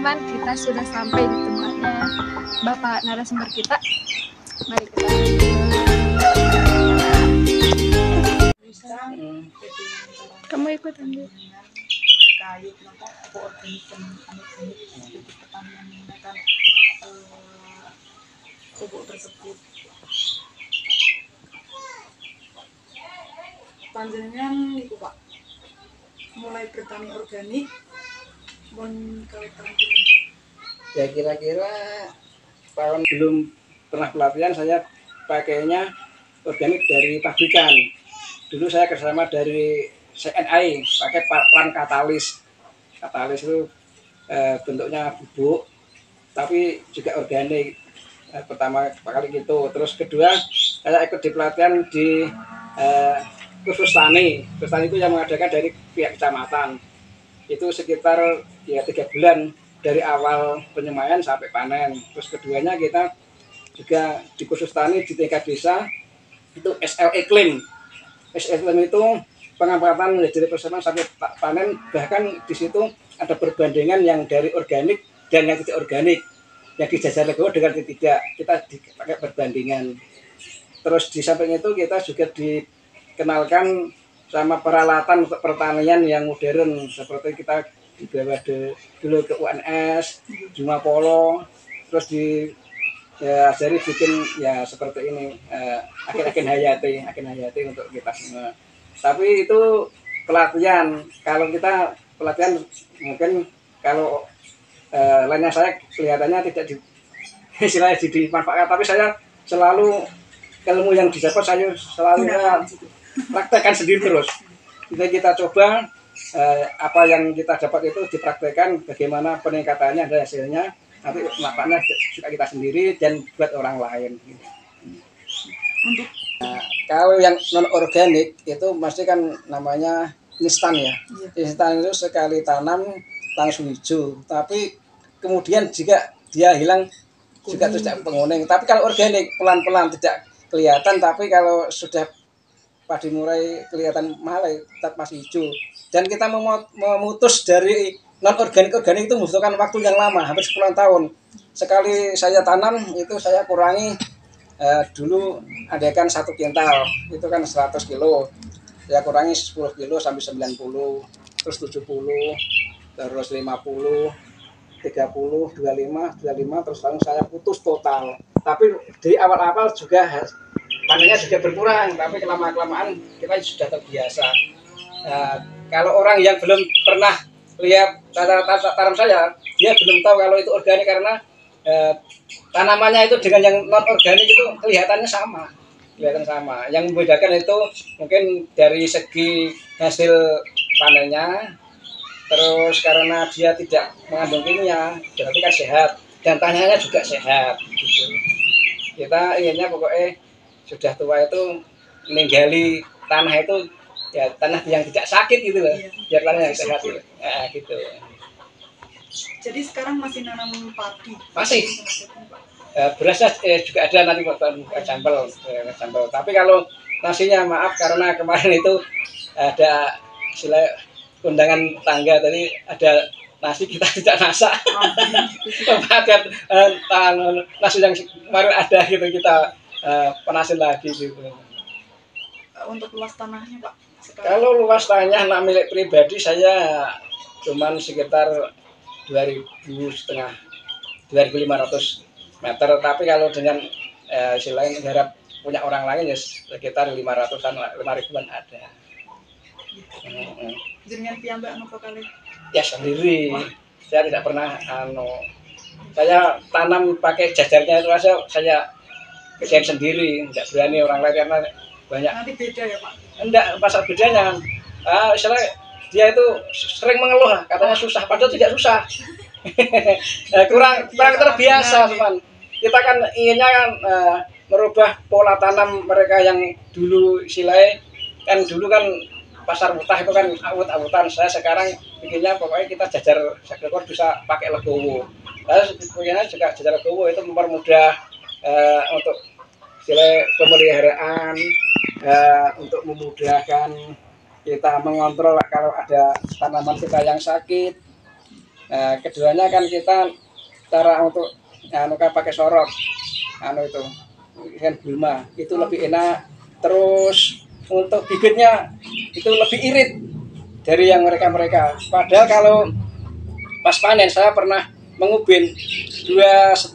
teman-teman, kita sudah sampai di tempatnya Bapak narasumber kita. Mari kita. Kamu ikut ambil. Terkait organik dan anorganik untuk pertanian menggunakan pupuk tersebut. Panjenengan niku Pak, mulai bertani organik pun kawitan ya kira-kira tahun belum pernah pelatihan saya pakainya organik dari pabrikan. Dulu saya kerjasama dari CNI pakai pelan katalis. Katalis itu bentuknya bubuk tapi juga organik. Pertama kali gitu. Terus kedua saya ikut di pelatihan di Khusus Tani. Khusus Tani itu yang mengadakan dari pihak kecamatan. Itu sekitar ya 3 bulan dari awal penyemaian sampai panen. Terus keduanya kita juga di Khusus Tani di tingkat desa itu SL Iklim. SL Iklim itu pengamatan dari persiapan sampai panen, bahkan di situ ada perbandingan yang dari organik dan yang tidak organik. Yang dijajar legowo dengan tidak, kita dipakai perbandingan. Terus di samping itu kita juga dikenalkan sama peralatan untuk pertanian yang modern, seperti kita dibawa dulu ke UNS, Juma Polo, terus diajari bikin ya seperti ini, agen hayati untuk kita semua. Tapi itu pelatihan. Kalau kita pelatihan mungkin kalau lainnya saya kelihatannya tidak istilahnya dimanfaatkan, tapi saya selalu ilmu yang didapat saya selalu praktekkan sendiri terus. Kita coba apa yang kita dapat itu dipraktekkan, bagaimana peningkatannya dan hasilnya, nanti manfaatnya juga kita sendiri dan buat orang lain. Kalau yang non organik itu pasti kan namanya instan ya. Instan itu sekali tanam langsung hijau, tapi kemudian jika dia hilang juga tidak penguning. Tapi kalau organik pelan-pelan tidak kelihatan, tapi kalau sudah padi mulai kelihatan mahal tetap masih hijau. Dan kita memutus dari non organik itu membutuhkan waktu yang lama, hampir 10 tahun. Sekali saya tanam itu saya kurangi dulu andaikan 1 kintal itu kan 100 kilo, saya kurangi 10 kilo sampai 90, terus 70, terus 50, 30, 25, terus langsung saya putus total. Tapi di awal-awal juga panennya juga berkurang, tapi kelamaan kita sudah terbiasa. Kalau orang yang belum pernah lihat tanam saya, dia belum tahu kalau itu organik karena tanamannya itu dengan yang non organik itu kelihatan sama. Yang membedakan itu mungkin dari segi hasil panennya. Terus karena dia tidak mengandung kimia, berarti kan sehat dan tanahnya juga sehat. Gitu. Kita inginnya pokoknya sudah tua itu meninggali tanah itu ya tanah yang tidak sakit gitu loh, biar tanah yang sehat gitu. Ya, gitu. Jadi sekarang masih nanam padi? Masih. Berasnya juga ada nanti bukan sambal. Tapi kalau nasinya maaf karena kemarin itu ada istilah undangan tangga tadi ada nasi kita tidak masak. Nasi yang kemarin ada gitu kita panasin lagi gitu. Untuk luas tanahnya Pak? Kalau luas tanahnya anak milik pribadi saya cuman sekitar 2.500 meter. Tapi kalau dengan istilahnya garap punya orang lain ya sekitar 5.000-an ada. Jenengan piyambak nopo kali? Ya sendiri. Saya tidak pernah saya tanam pakai jajarnya itu saya kerjain sendiri, tidak berani orang lain karena banyak. Nanti beda ya Pak? Enggak, pasal bedanya. Istilahnya dia itu sering mengeluh katanya susah, padahal tidak susah. kurang terbiasa teman. Kita kan inginnya kan merubah pola tanam mereka yang dulu istilahnya kan dulu kan pasar mutah itu kan awut-awutan. Saya sekarang bikinnya pokoknya kita jajar sektor bisa pakai legowo. Lalu bikinnya juga jajar legowo itu mempermudah untuk istilah pemeliharaan, untuk memudahkan kita mengontrol kalau ada tanaman kita yang sakit. Keduanya kan kita cara untuk pakai sorot itu kan gulma itu lebih enak, terus untuk bibitnya itu lebih irit dari yang mereka. Padahal kalau pas panen saya pernah mengubin 2,5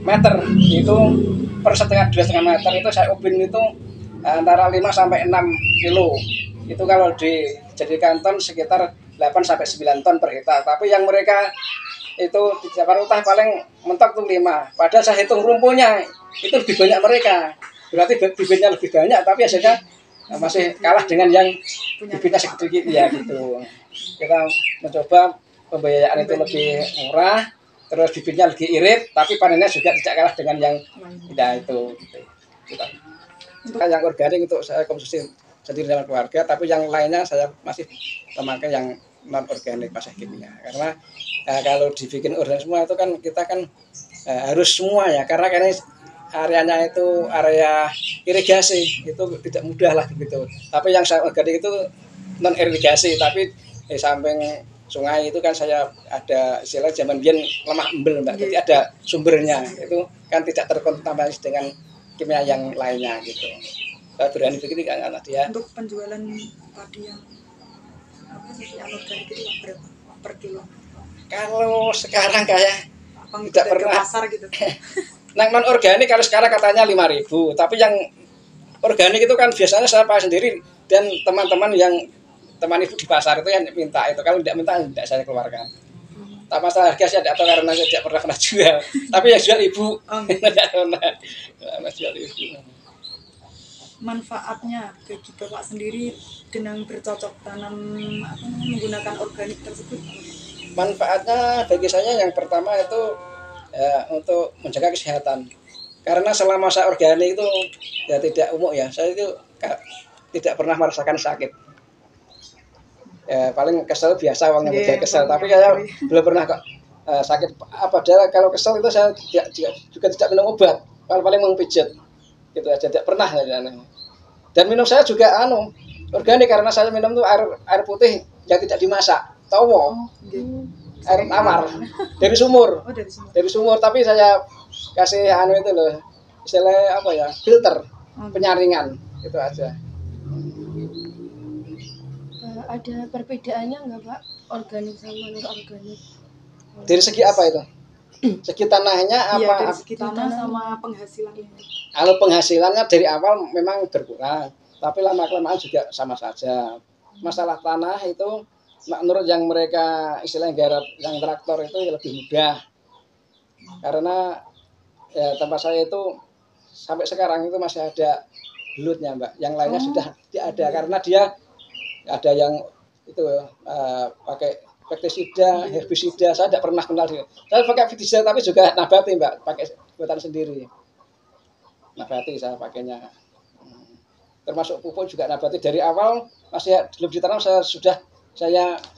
meter itu per 2,5 meter itu saya ubin itu antara 5 sampai 6 kilo. Itu kalau dijadikan ton sekitar 8 sampai 9 ton per hektar. Tapi yang mereka itu di Jakarta paling mentok tuh 5. Padahal saya hitung rumputnya itu lebih banyak mereka. Berarti bibitnya lebih banyak tapi hasilnya masih kalah dengan yang bibitnya sedikit ya gitu. Kita mencoba pembiayaan itu lebih murah, terus bibitnya lebih irit, tapi panennya juga tidak kalah dengan yang tidak itu. Gitu. Yang organik untuk saya konsumsi sendiri dengan keluarga, tapi yang lainnya saya masih memakai yang non organik pasca kimia. Karena kalau dibikin organik semua itu kan kita kan harus semua ya, karena ini areanya itu area irigasi, itu tidak mudah lah gitu. Tapi yang saya organik itu non irigasi, tapi di samping sungai itu kan saya ada istilah zaman biyen lemah embel Mbak. Jadi ada sumbernya. Itu kan tidak terkontaminasi dengan kimia yang lainnya gitu. Saya berani begitu kan tadi ya. Untuk penjualan padi yang organik itu berapa per kilo? Kalau sekarang kayak tidak pernah pasar gitu. Nah, non organik kalau sekarang katanya 5.000, tapi yang organik itu kan biasanya saya pakai sendiri dan teman-teman yang teman ibu di pasar itu yang minta itu. Kalau tidak minta tidak saya keluarkan. Tak masalah harga saya tidak tahu karena saya tidak pernah jual. Tapi yang jual ibu, tidak pernah jual ibu. Manfaatnya bagi Bapak sendiri dengan bercocok tanam menggunakan organik tersebut? Manfaatnya bagi saya yang pertama itu untuk menjaga kesehatan. Karena selama saya organik itu ya tidak umum ya, saya itu tidak pernah merasakan sakit. Paling kesel biasa orang yang kesel, tapi saya belum pernah kok sakit. Padahal kalau kesel itu saya juga tidak minum obat, paling mempijat gitu aja, tidak pernah. Dan minum saya juga organik karena saya minum tuh air putih yang tidak dimasak, air tawar dari sumur. Dari sumur, tapi saya kasih itu loh, istilahnya apa ya, filter penyaringan itu aja. Ada perbedaannya nggak Pak, organik sama non organik? Dari segi apa itu? Segi tanahnya apa? Iya, dari segi tanah sama penghasilan ini. Kalau penghasilannya dari awal memang berkurang, tapi lama-kelamaan juga sama saja. Masalah tanah itu menurut yang mereka istilahnya garap yang traktor itu lebih mudah. Karena ya tempat saya itu sampai sekarang itu masih ada belutnya Mbak. Yang lainnya sudah tidak ada karena dia ada yang itu pakai pestisida, herbisida. Saya tidak pernah kenal dia. Saya pakai pestisida tapi juga nabati Mbak, pakai buatan sendiri. Nabati saya pakainya. Termasuk pupuk juga nabati dari awal masih belum ditanam saya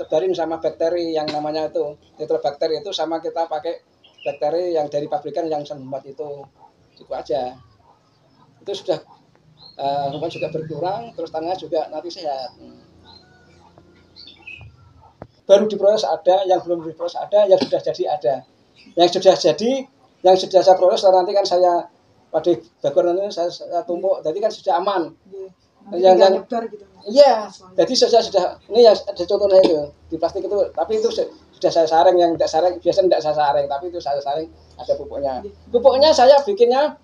tebarin sama bakteri yang namanya itu nitrobakteri itu, sama kita pakai bakteri yang dari pabrikan yang membuat itu aja. Itu sudah rumput juga berkurang, terus tanahnya juga nanti sehat. Baru diproses ada, yang belum diproses ada, yang sudah jadi ada. Yang sudah jadi, yang sudah saya proses nanti kan saya pada bakar nanti saya tumpuk, jadi kan sudah aman. Yang nyebar gitu. Iya, jadi saya sudah ini ya ada contohnya itu di plastik itu, tapi itu sudah saya saring, yang tidak saring biasanya tidak saya saring, tapi itu saya saring ada pupuknya. Pupuknya saya bikinnya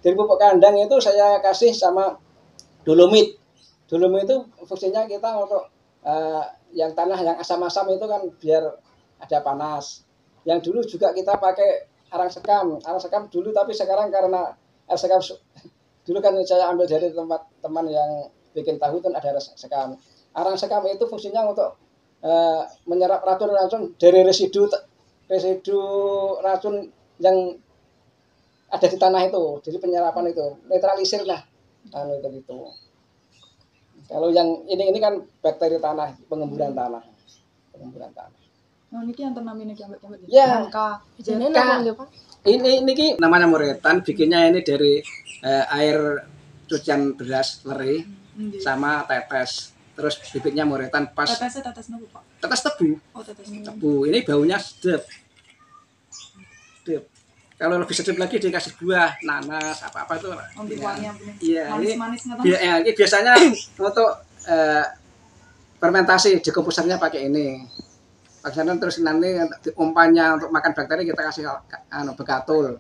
dari pupuk kandang itu saya kasih sama dolomit. Dolomit itu fungsinya kita untuk yang tanah yang asam-asam itu kan biar ada panas. Yang dulu juga kita pakai arang sekam dulu, tapi sekarang karena sekam dulu kan saya ambil dari tempat teman yang bikin tahu kan ada sekam. Arang sekam itu fungsinya untuk menyerap racun dari residu racun yang ada di tanah itu. Jadi penyerapan itu netralisir lah itu. Kalau yang ini kan bakteri tanah, pengemburan tanah. Nah, ini yang tanam ini Mbak. Ya. Ini namanya muretan, bikinnya ini dari air cucian beras leri sama tetes. terus bibitnya moretan pas. Tetesnya tetes nopo, Pak? Tetes tebu. Oh, tetes. Tebu ini baunya sedap. Sedap. Kalau lebih sedap lagi dikasih buah, nanas, apa-apa tuh. Ambil wanginya bener. Iya, Manis-manis nggak tahu. ini biasanya untuk fermentasi dekomposernya pakai ini. Pakai terus nanti umpannya untuk makan bakteri kita kasih begatul.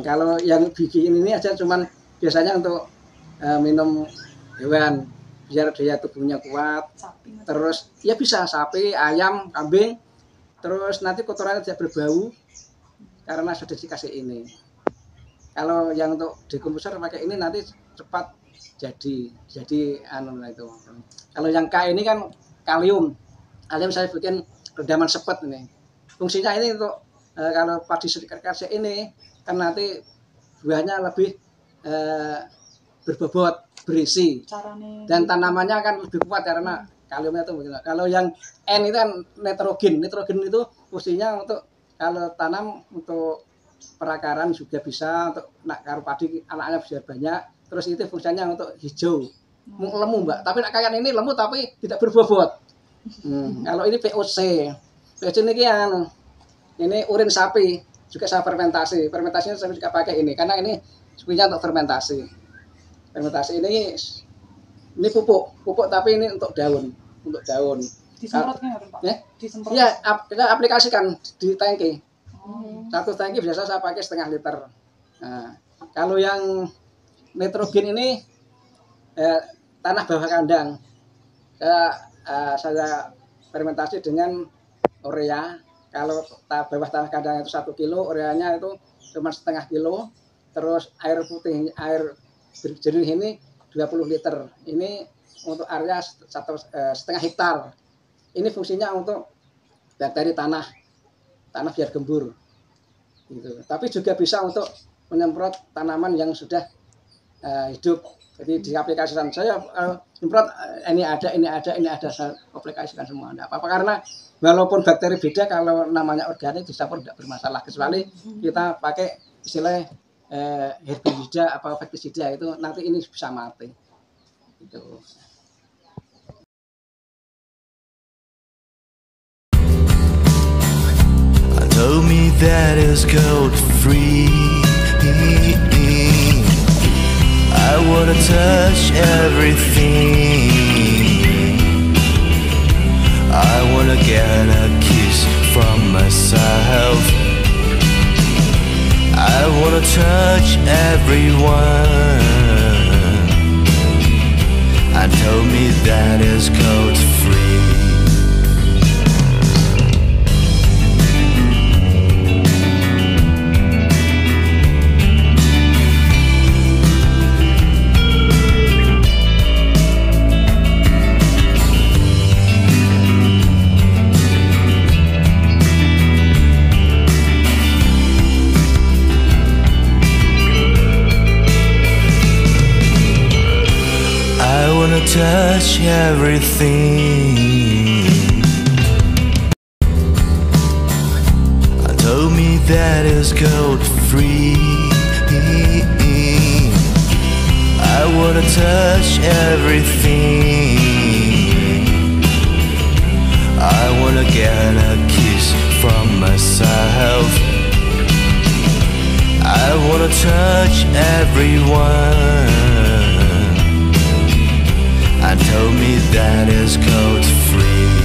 Kalau yang bikin ini aja cuman biasanya untuk minum hewan biar daya tubuhnya kuat. Sapi. Terus ya bisa sapi, ayam, kambing. Terus nanti kotorannya tidak berbau karena sudah dikasih ini. Kalau yang untuk dekomposer pakai ini nanti cepat jadi itu. Kalau yang K ini kan kalium. Kalium saya bikin redaman sepet ini. Fungsinya ini untuk kalau padi kasih ini kan nanti buahnya lebih berbobot, berisi. Carane Dan tanamannya kan lebih kuat karena kaliumnya itu begini. Kalau yang N itu kan nitrogen. Nitrogen itu fungsinya untuk kalau tanam untuk perakaran juga bisa, untuk karo padi anaknya bisa banyak. Terus itu fungsinya untuk hijau, lemu Mbak. Tapi kayak ini lemu tapi tidak berbobot. Kalau ini POC ini yang ini urin sapi juga saya fermentasi. Fermentasinya saya juga pakai ini karena ini sebenarnya untuk fermentasi. Fermentasi ini pupuk tapi ini untuk daun. disemprotnya nggak, Pak? Ya? Disemprot. Iya, kita aplikasikan di tangki. Satu tangki biasa saya pakai 0,5 liter. Nah, kalau yang nitrogen ini tanah bawah kandang. Saya fermentasi dengan urea. Kalau bawah tanah kandang itu 1 kilo, ureanya itu cuma 0,5 kilo. Terus air putih, air jernih ini 20 liter. Ini untuk area 1,5 hektar. Ini fungsinya untuk bakteri tanah biar gembur. Gitu. Tapi juga bisa untuk menyemprot tanaman yang sudah hidup. Jadi di aplikasikan saya semprot ini ada saya aplikasikan semua. Enggak apa-apa karena walaupun bakteri beda, kalau namanya organik dicampur tidak bermasalah, kecuali kita pakai istilah herbisida atau pestisida itu nanti ini bisa mati. Gitu. Told me that it's gold free. I wanna touch everything. I wanna get a kiss from myself. I wanna touch everyone. And told me that it's gold free. Touch everything. I told me that it's gold free. I wanna touch everything. I wanna get a kiss from myself. I wanna touch everyone. And told me that it's gold free.